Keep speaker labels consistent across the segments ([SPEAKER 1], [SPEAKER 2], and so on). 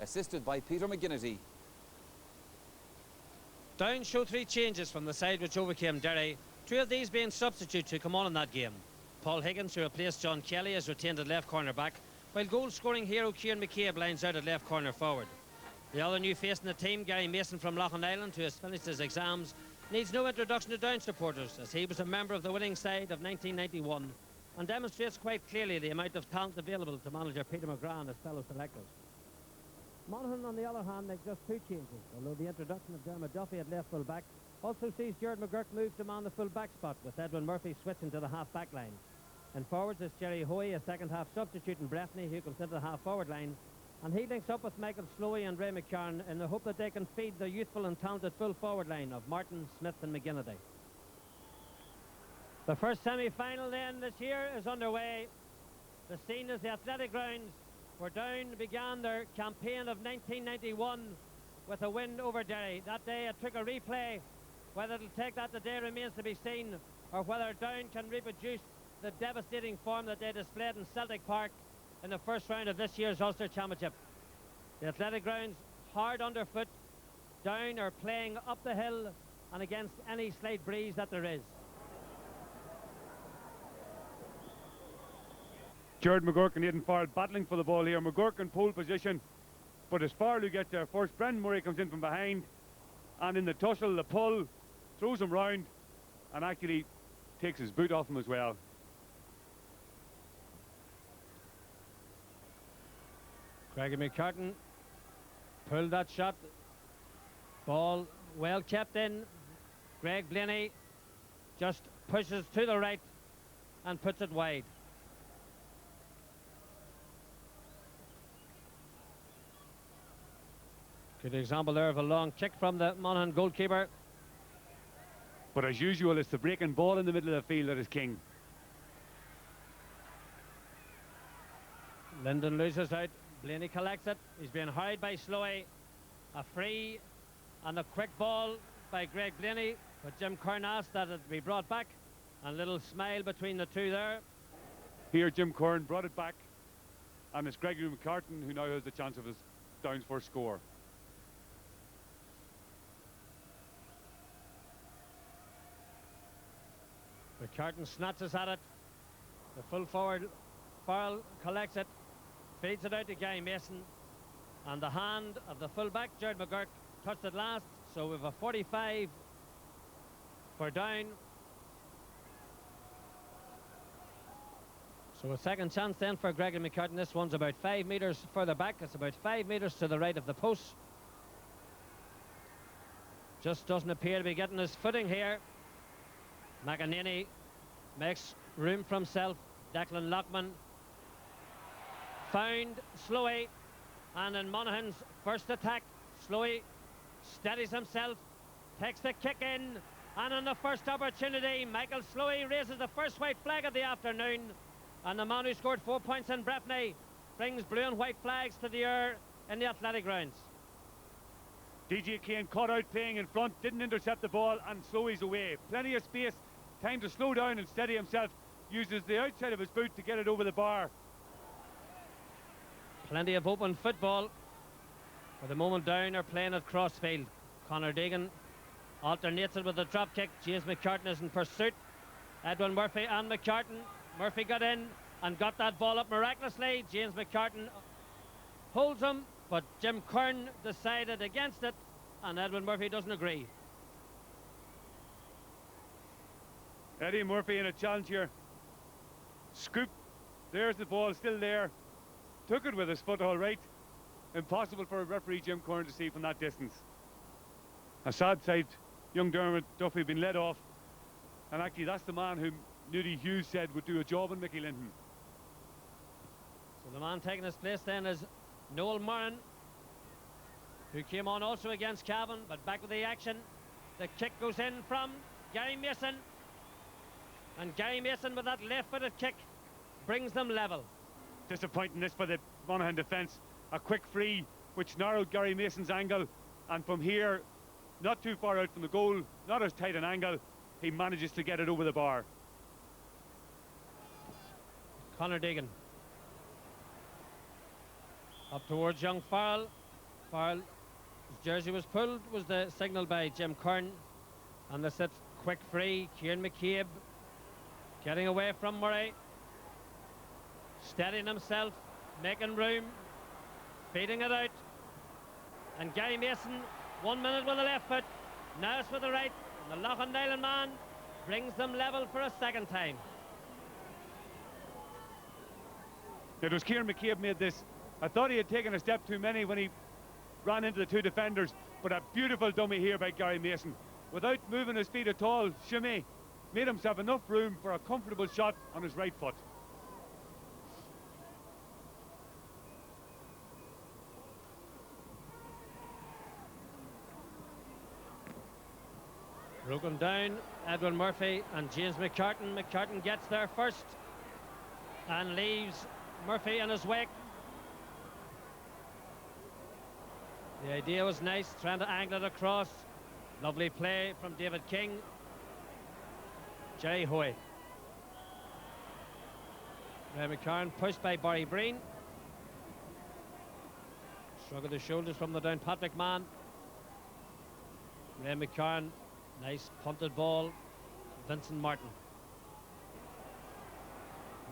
[SPEAKER 1] assisted by Peter McGinnity.
[SPEAKER 2] Down show 3 changes from the side which overcame Derry, 2 of these being substitutes who come on in that game. Paul Higgins, who replaced John Kelly, is retained at left corner back, while goal-scoring hero Kieran McCabe lines out at left corner forward. The other new face in the team, Gary Mason from Loughlin Island, who has finished his exams, needs no introduction to Down supporters, as he was a member of the winning side of 1991 and demonstrates quite clearly the amount of talent available to manager Peter McGrath and his fellow selectors. Monaghan, on the other hand, makes just 2 changes, although the introduction of Dermot Duffy at left full-back also sees Gerard McGurk move to man the full-back spot, with Edwin Murphy switching to the half-back line. In forwards is Jerry Hoy, a second-half substitute in Breffney, who comes into the half-forward line, and he links up with Michael Slowey and Ray McCarron in the hope that they can feed the youthful and talented full-forward line of Martin, Smith and McGinnity. The first semi-final then this year is underway. The scene is the Athletic Grounds, where Down began their campaign of 1991 with a win over Derry. That day it took a replay. Whether it'll take that today remains to be seen, or whether Down can reproduce the devastating form that they displayed in Celtic Park in the first round of this year's Ulster Championship. The Athletic Grounds hard underfoot. Down are playing up the hill and against any slight breeze that there is.
[SPEAKER 3] Gerard McGurk and Aidan Farrell battling for the ball here. McGurk in pole position, but as Farrell who gets there first, Brendan Murray comes in from behind, and in the tussle, the pull, throws him round and actually takes his boot off him as well.
[SPEAKER 2] Gregor McCartan pulled that shot. Ball well kept in. Greg Blaney just pushes to the right and puts it wide. Good example there of a long kick from the Monaghan goalkeeper.
[SPEAKER 3] But as usual, it's the breaking ball in the middle of the field that is king.
[SPEAKER 2] Linden loses out. Blaney collects it. He's being hurried by Slowey. A free and a quick ball by Greg Blaney, but Jim Kern asked that it be brought back. And a little smile between the two there.
[SPEAKER 3] Here Jim Kern brought it back, and it's Gregory McCartan who now has the chance of his Down's first score.
[SPEAKER 2] McCartan snatches at it. The full forward Farrell collects it, feeds it out to Gary Mason, and the hand of the full-back Gerard McGurk touched it last, so we've a 45 for Down. So a second chance then for Gregor McCartan. This one's about 5 metres further back. It's about 5 metres to the right of the post. Just doesn't appear to be getting his footing here. McEnany makes room for himself. Declan Lockman found Slowey, and in Monaghan's first attack, Slowey steadies himself, takes the kick in, and on the first opportunity, Michael Slowey raises the first white flag of the afternoon, and the man who scored 4 points in Breffney brings blue and white flags to the air in the Athletic Grounds.
[SPEAKER 3] DJ Kane caught out playing in front, didn't intercept the ball, and Slowey's away. Plenty of space, time to slow down and steady himself. Uses the outside of his boot to get it over the bar.
[SPEAKER 2] Plenty of open football. For the moment, Down are playing at crossfield. Conor Deegan alternates it with a drop kick. James McCartan is in pursuit. Edwin Murphy and McCartan. Murphy got in and got that ball up miraculously. James McCartan holds him, but Jim Kern decided against it, and Edwin Murphy doesn't agree.
[SPEAKER 3] Eddie Murphy in a challenge here. Scoop. There's the ball, still there. Took it with his foot all right. Impossible for a referee Jim Kern to see from that distance. A sad sight. Young Dermot Duffy been let off, and actually that's the man whom Nudie Hughes said would do a job in Mickey Linton.
[SPEAKER 2] So the man taking his place then is Noel Murran, who came on also against Cavan, but back with the action. The kick goes in from Gary Mason, and Gary Mason with that left-footed kick brings them level.
[SPEAKER 3] Disappointing this for the Monaghan defence. A quick free which narrowed Gary Mason's angle, and from here, not too far out from the goal, not as tight an angle, he manages to get it over the bar.
[SPEAKER 2] Conor Deegan up towards young Farrell. Foul. His jersey was pulled, was the signal by Jim Kern. And this it, quick free. Kieran McCabe getting away from Murray. Steadying himself, making room, feeding it out. And Gary Mason, 1 minute with the left foot, now it's with the right. And the Loughlin Nyland man brings them level for a second time.
[SPEAKER 3] It was Kieran McCabe made this. I thought he had taken a step too many when he ran into the two defenders, but a beautiful dummy here by Gary Mason. Without moving his feet at all, Shimmy made himself enough room for a comfortable shot on his right foot.
[SPEAKER 2] Broken down, Edwin Murphy and James McCartan. McCartan gets there first and leaves Murphy in his wake. The idea was nice, trying to angle it across. Lovely play from David King. Jerry Hoy. Ray McCartan pushed by Barry Breen. Shrug of the shoulders from the down Patrick man. Ray McCartan. Nice punted ball. Vincent Martin.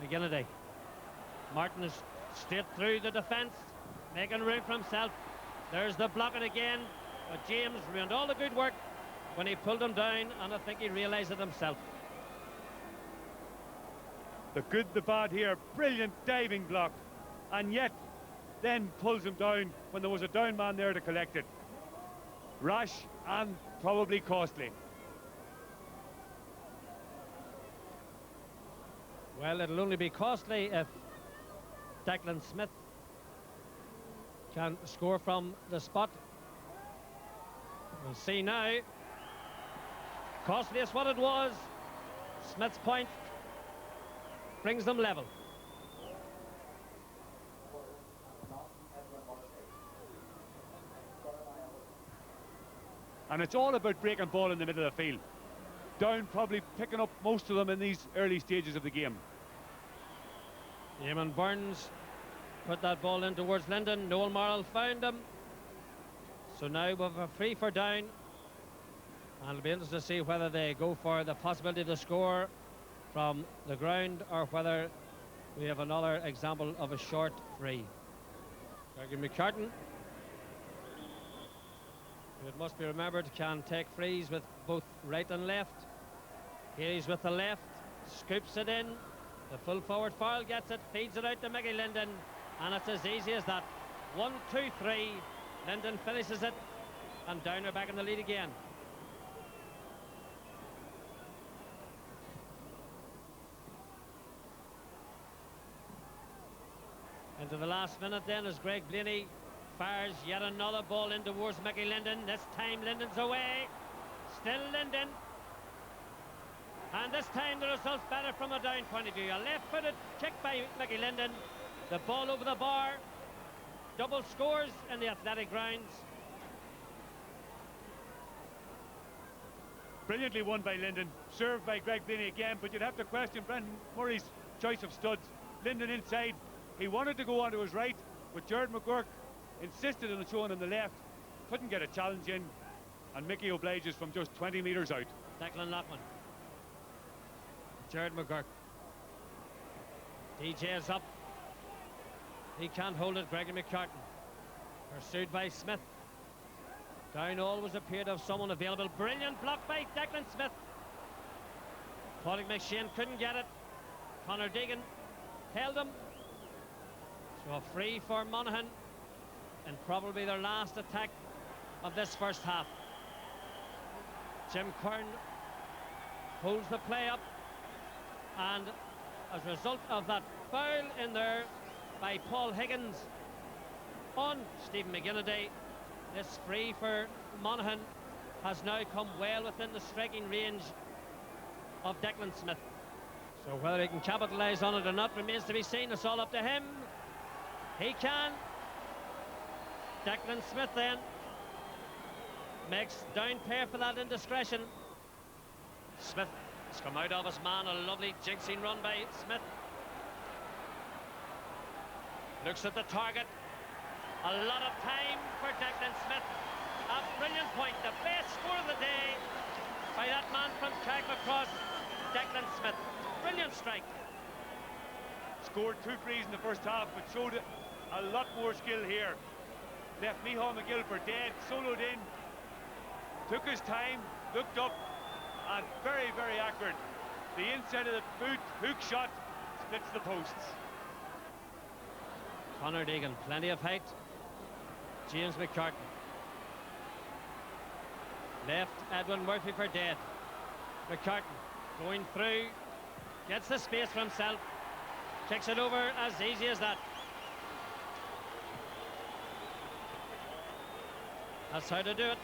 [SPEAKER 2] McGinnity. Martin is straight through the defence, making room for himself. There's the blocking again. But James ruined all the good work when he pulled him down, and I think he realised it himself.
[SPEAKER 3] The good, the bad here. Brilliant diving block. And yet, then pulls him down when there was a down man there to collect it. Rash and probably costly.
[SPEAKER 2] Well, it'll only be costly if Declan Smith can score from the spot. We'll see now. Costly is what it was. Smith's point brings them level.
[SPEAKER 3] And it's all about breaking ball in the middle of the field. Down probably picking up most of them in these early stages of the game.
[SPEAKER 2] Eamon Burns put that ball in towards Linden. Noel Morrell found him. So now we have a free for down. And it'll be interesting to see whether they go for the possibility to score from the ground or whether we have another example of a short free. Gregory McCartan, who it must be remembered can take frees with both right and left. Here he's with the left, scoops it in. The full forward foul gets it, feeds it out to Mickey Linden, and it's as easy as that. 1, 2, 3. Linden finishes it, and down are back in the lead again. Into the last minute then as Greg Blaney fires yet another ball in towards Mickey Linden. This time Linden's away. Still Linden. And this time the result's better from a down point of view. A left-footed kick by Mickey Linden. The ball over the bar. Double scores in the athletic grounds.
[SPEAKER 3] Brilliantly won by Linden. Served by Greg Blaney again, but you'd have to question Brendan Murray's choice of studs. Linden inside. He wanted to go onto his right, but Jared McGurk insisted on showing him the left. Couldn't get a challenge in, and Mickey obliges from just 20 metres out.
[SPEAKER 2] Declan Lockman. Jared McGurk. DJ is up. He can't hold it. Gregory McCartan. Pursued by Smith. Down always appeared to have someone available. Brilliant block by Declan Smith. Padraig McShane couldn't get it. Conor Deegan held him. So a free for Monaghan, and probably their last attack of this first half. Jim Kern holds the play up, and as a result of that foul in there by Paul Higgins on Stephen McGinnity, this free for Monaghan has now come well within the striking range of Declan Smith. So whether he can capitalise on it or not remains to be seen. It's all up to him. He can. Declan Smith then makes down pair for that indiscretion. Smith has come out of his man. A lovely jinxing run by Smith. Looks at the target. A lot of time for Declan Smith. A brilliant point, the best score of the day by that man from Carrickmacross, Declan Smith. Brilliant strike.
[SPEAKER 3] Scored 2 frees in the first half, but showed a lot more skill here. Left Micheál McGill for dead, soloed in, took his time, looked up, and very, very accurate. The inside of the boot, hook shot, splits the posts.
[SPEAKER 2] Conor Deegan, plenty of height. James McCartan. Left Edwin Murphy for dead. McCartan going through, gets the space for himself, kicks it over as easy as that. That's how to do it.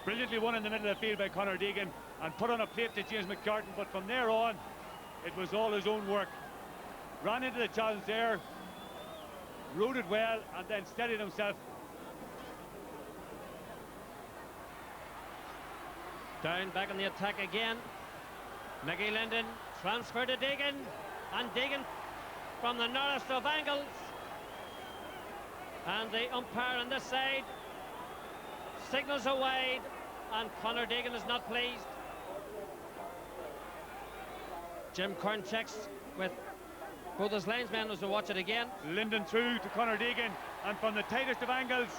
[SPEAKER 3] Brilliantly won in the middle of the field by Conor Deegan and put on a plate to James McCartan, but from there on it was all his own work. Ran into the challenge there, rode it well, and then steadied himself.
[SPEAKER 2] Down, back on the attack again. Mickey Linden, transfer to Deegan, and Deegan from the narrowest of angles. And the umpire on this side signals a wide, and Conor Deegan is not pleased. Jim Kern checks with both his linesmen as they watch it again.
[SPEAKER 3] Linden through to Conor Deegan, and from the tightest of angles,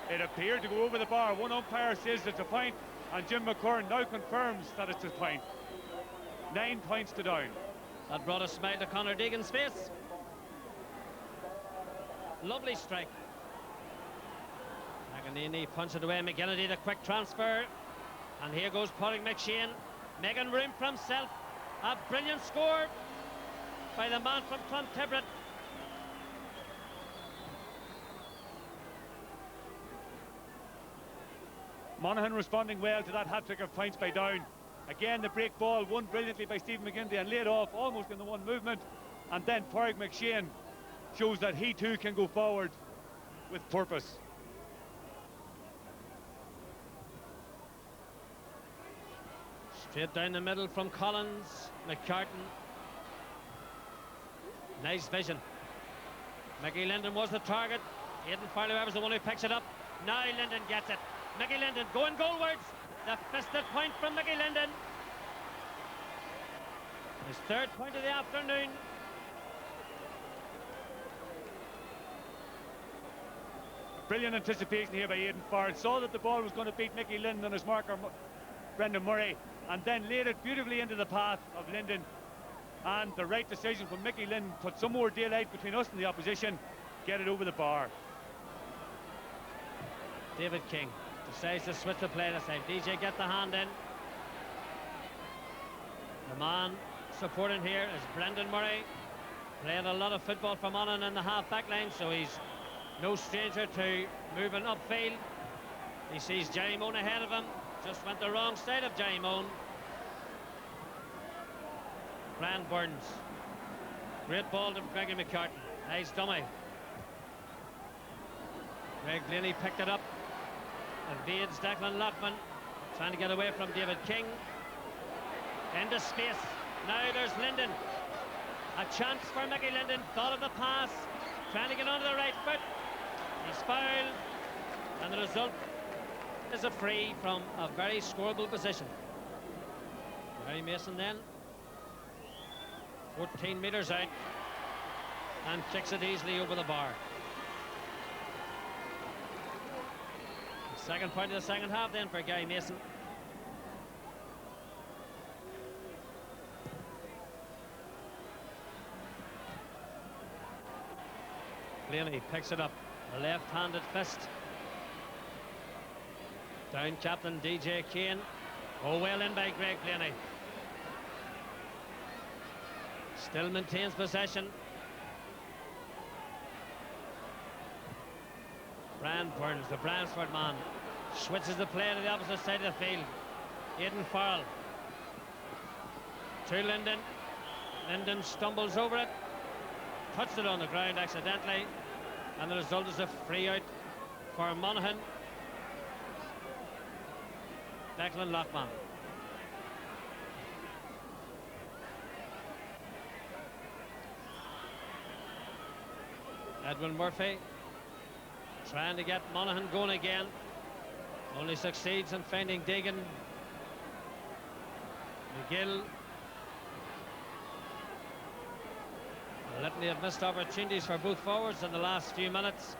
[SPEAKER 3] it appeared to go over the bar. One umpire says it's a point, and Jim McCurran now confirms that it's a point. 9 points to down.
[SPEAKER 2] That brought a smile to Conor Deegan's face. Lovely strike. Paganini punched it away. McGinnity, the quick transfer. And here goes Padraig McShane, making room for himself. A brilliant score by the man from Clontibret.
[SPEAKER 3] Monaghan responding well to that hat-trick of points by Down. Again, the break ball won brilliantly by Stephen McGinty and laid off almost in the one movement. And then Padraig McShane shows that he too can go forward with purpose.
[SPEAKER 2] Straight down the middle from Collins. McCartan. Nice vision. Mickey Linden was the target. Aidan Farley was the one who picks it up. Now Linden gets it. Mickey Linden going goalwards. The fisted point from Mickey Linden. His third point of the afternoon.
[SPEAKER 3] Brilliant anticipation here by Aidan Farrell. Saw that the ball was going to beat Mickey Linden on his marker, Brendan Murray, and then laid it beautifully into the path of Linden. And the right decision from Mickey Linden, put some more daylight between us and the opposition, get it over the bar.
[SPEAKER 2] David King decides to switch the play this time. DJ get the hand in. The man supporting here is Brendan Murray, playing a lot of football for Monaghan in the half-back line, so he's no stranger to moving upfield. He sees Jerry Moan ahead of him, just went the wrong side of Jerry Moan. Brian Burns, great ball to Gregory McCartan. Nice dummy. Greg Blaney picked it up. Evades Declan Lockman, trying to get away from David King. Into space. Now there's Linden. A chance for Mickey Linden. Thought of the pass. Trying to get onto the right foot. He's fouled. And the result is a free from a very scoreable position. Gary Mason then. 14 metres out. And kicks it easily over the bar. Second point of the second half then for Gary Mason. Blaney picks it up. A left-handed fist. Down captain DJ Kane. Oh, well in by Greg Blaney. Still maintains possession. Brian Burns, the Bransford man, switches the play to the opposite side of the field. Aidan Farrell to Linden. Linden stumbles over it, touched it on the ground accidentally, and the result is a free out for Monaghan. Declan Lockman. Edwin Murphy trying to get Monaghan going again. Only succeeds in finding Deegan. McGill. A litany of missed opportunities for both forwards in the last few minutes.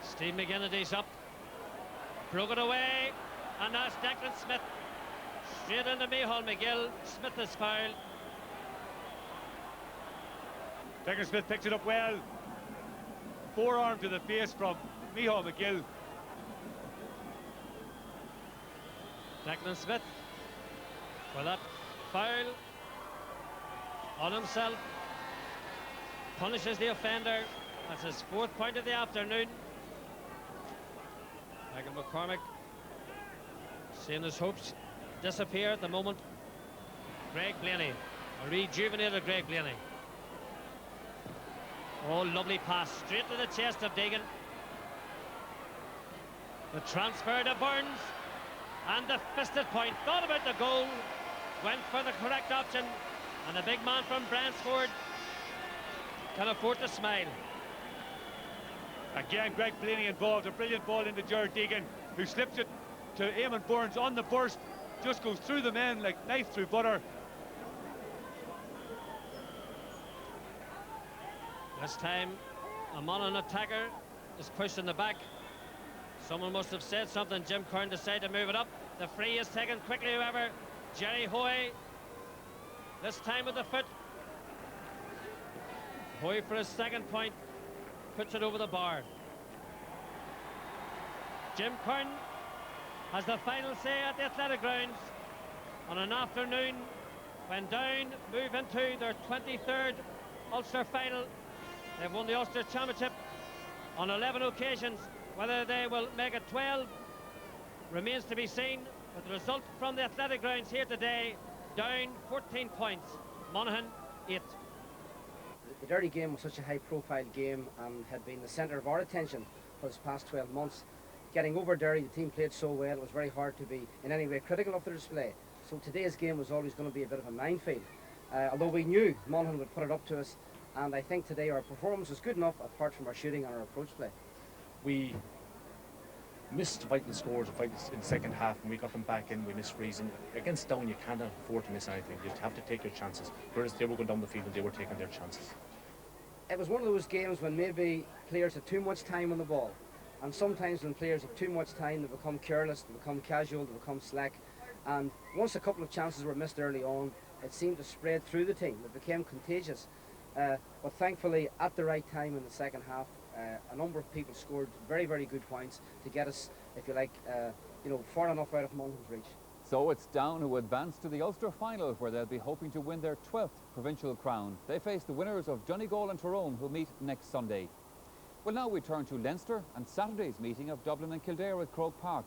[SPEAKER 2] Steve McGinnity's up. Broke it away. And that's Declan Smith. Straight into Micheál McGill. Smith is fouled.
[SPEAKER 3] Declan Smith picks it up well. Forearm to the face from Micheál McGill.
[SPEAKER 2] Declan Smith for that foul on himself. Punishes the offender. That's his 4th point of the afternoon. Michael McCormick seeing his hopes disappear at the moment. Greg Blaney, a rejuvenated Greg Blaney. Oh, lovely pass straight to the chest of Deegan. The transfer to Burns. And the fisted point. Thought about the goal. Went for the correct option. And the big man from Bransford can afford to smile.
[SPEAKER 3] Again, Greg Blaney involved. A brilliant ball into Jared Deegan, who slips it to Eamon Burns on the burst. Just goes through the men like knife through butter.
[SPEAKER 2] This time, a Monaghan attacker is pushed in the back. Someone must have said something. Jim Kern decided to move it up. The free is taken quickly, however. Jerry Hoy, this time with the foot. Hoy for his 2nd point, puts it over the bar. Jim Kern has the final say at the Athletic Grounds on an afternoon when Down move into their 23rd Ulster final. They've won the Ulster Championship on 11 occasions. Whether they will make it 12 remains to be seen. But the result from the Athletic Grounds here today, Down 14 points, Monaghan 8.
[SPEAKER 1] The Derry game was such a high-profile game and had been the centre of our attention for this past 12 months. Getting over Derry, the team played so well, it was very hard to be in any way critical of their display. So today's game was always going to be a bit of a minefield. Although we knew Monaghan would put it up to us, and I think today our performance was good enough apart from our shooting and our approach play.
[SPEAKER 4] We missed vital scores in the second half, and we got them back in. We missed reason. Against Down, you cannot afford to miss anything. You have to take your chances. Whereas they were going down the field and they were taking their chances.
[SPEAKER 1] It was one of those games when maybe players had too much time on the ball. And sometimes when players have too much time, they become careless, they become casual, they become slack. And once a couple of chances were missed early on, it seemed to spread through the team. It became contagious. But thankfully, at the right time in the second half, a number of people scored very, very good points to get us, if you like, far enough out of Monaghan's reach.
[SPEAKER 5] So it's Down who advance to the Ulster final, where they'll be hoping to win their 12th provincial crown. They face the winners of Donegal and Tyrone, who'll meet next Sunday. Well, now we turn to Leinster and Saturday's meeting of Dublin and Kildare at Croke Park.